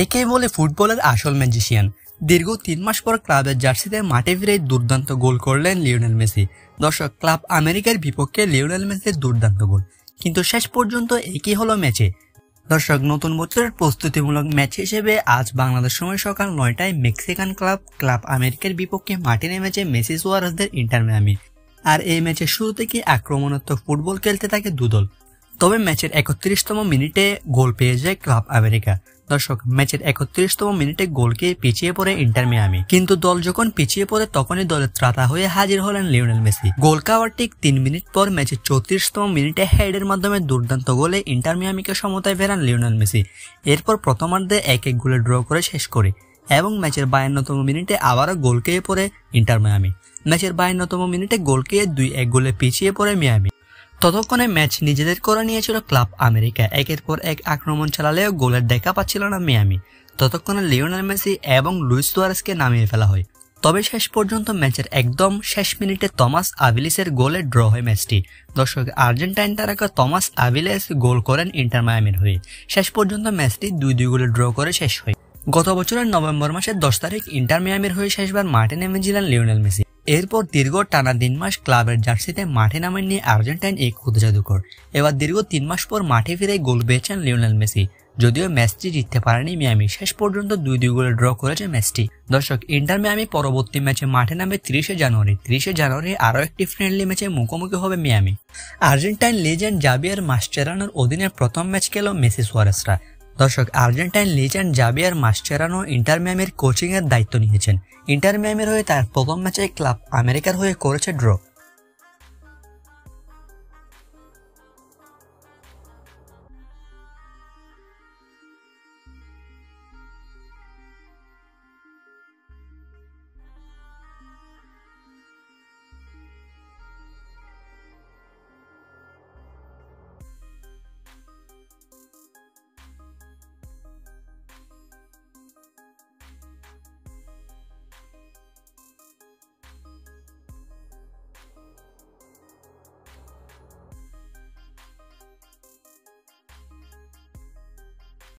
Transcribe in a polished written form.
একেই বলে ফুটবলের আসল ম্যাজিশিয়ান। দীর্ঘ ৩ মাস পর ক্লাবের জার্সিতে মাঠে ফিরে দুর্দান্ত গোল করলেন লিওনেল মেসি। দর্শক, ক্লাব আমেরিকার বিপক্ষে লিওনেল মেসির দুর্দান্ত গোল, কিন্তু শেষ পর্যন্ত একই হলো ম্যাচে। দর্শক, নতুন বছরের প্রস্তুতিমূলক ম্যাচ হিসেবে আজ বাংলাদেশ সময় সকাল ৯টায় মেক্সিকান ক্লাব আমেরিকার বিপক্ষে মাঠে নেমেছে মেসি সুয়ারেজদের ইন্টার মিয়ামি। আর এই ম্যাচের শুরু থেকে আক্রমণাত্মক ফুটবল খেলতে থাকে দুদল। তবে ম্যাচের ৩১তম মিনিটে গোল পেয়ে যায় ক্লাব আমেরিকা। দর্শক, ম্যাচের ৩১তম মিনিটে গোল খেয়ে পিছিয়ে পড়ে ইন্টার মিয়ামি, কিন্তু দল যখন পিছিয়ে পড়ে তখনই দলের ত্রাতা হয়ে হাজির হলেন লিওনেল মেসি। গোল খাওয়ার ঠিক ৩ মিনিট পর ম্যাচের ৩৪তম মিনিটে হেডের মাধ্যমে দুর্দান্ত গোলে ইন্টার মিয়ামিকে সমতায় ফেরান লিওনেল মেসি। এরপর প্রথমার্ধে ১-১ গোলে ড্র করে শেষ করে এবং ম্যাচের ৫২তম মিনিটে আবারও গোল খেয়ে পড়ে ইন্টার মিয়ামি। ম্যাচের ৫২তম মিনিটে গোল খেয়ে ২-১ গোলে পিছিয়ে পড়ে মিয়ামি। ততক্ষণে ম্যাচ নিজেদের করে নিয়েছিল ক্লাব আমেরিকা। একের পর এক আক্রমণ চালালেও গোলের দেখা পাচ্ছিল না মিয়ামি। ততক্ষণে লিওনেল মেসি এবং লুইস সুয়ারেজকে নামিয়ে ফেলা হয়। তবে শেষ পর্যন্ত ম্যাচের একদম শেষ মিনিটে তমাস আভিলিসের গোলে ড্র হয় ম্যাচটি। দর্শক, আর্জেন্টাইন তারকা তমাস আভিলিস গোল করেন ইন্টার মিয়ামির হয়ে। শেষ পর্যন্ত ম্যাচটি ২-২ গোলে ড্র করে শেষ হয়। গত বছরের নভেম্বর মাসের ১০ তারিখ ইন্টার মিয়ামির হয়ে শেষবার মাঠে নেমেছিলেন লিওনেল মেসি। এরপর দীর্ঘ টানা ৩ মাস ক্লাবের জার্সিতে মাঠে নামেননি আর্জেন্টাইন এই খুদ জাদুকর। এবার দীর্ঘ ৩ মাস পর মাঠে ফিরে গোল পেয়েছেন লিওনেল মেসি। যদিও ম্যাচটি জিততে পারেনি মিয়ামি, শেষ পর্যন্ত ২-২ গোলে ড্র করেছে ম্যাচটি। দর্শক, ইন্টার মিয়ামি পরবর্তী ম্যাচে মাঠে নামবে ৩০শে জানুয়ারি। আরও একটি ফ্রেন্ডলি ম্যাচে মুখোমুখি হবে মিয়ামি। আর্জেন্টাইন লেজেন্ড জাভিয়ার মাসচেরানোর অধীনে প্রথম ম্যাচ খেল মেসি সুয়ারেজরা। দর্শক, Argentine legend Javier Mascherano Inter মিয়ামির কোচিং এর দায়িত্ব নিয়েছেন। ইন্টার মিয়ামির হয়ে তার প্রথম ম্যাচে ক্লাব আমেরিকার হয়ে করেছে ড্র।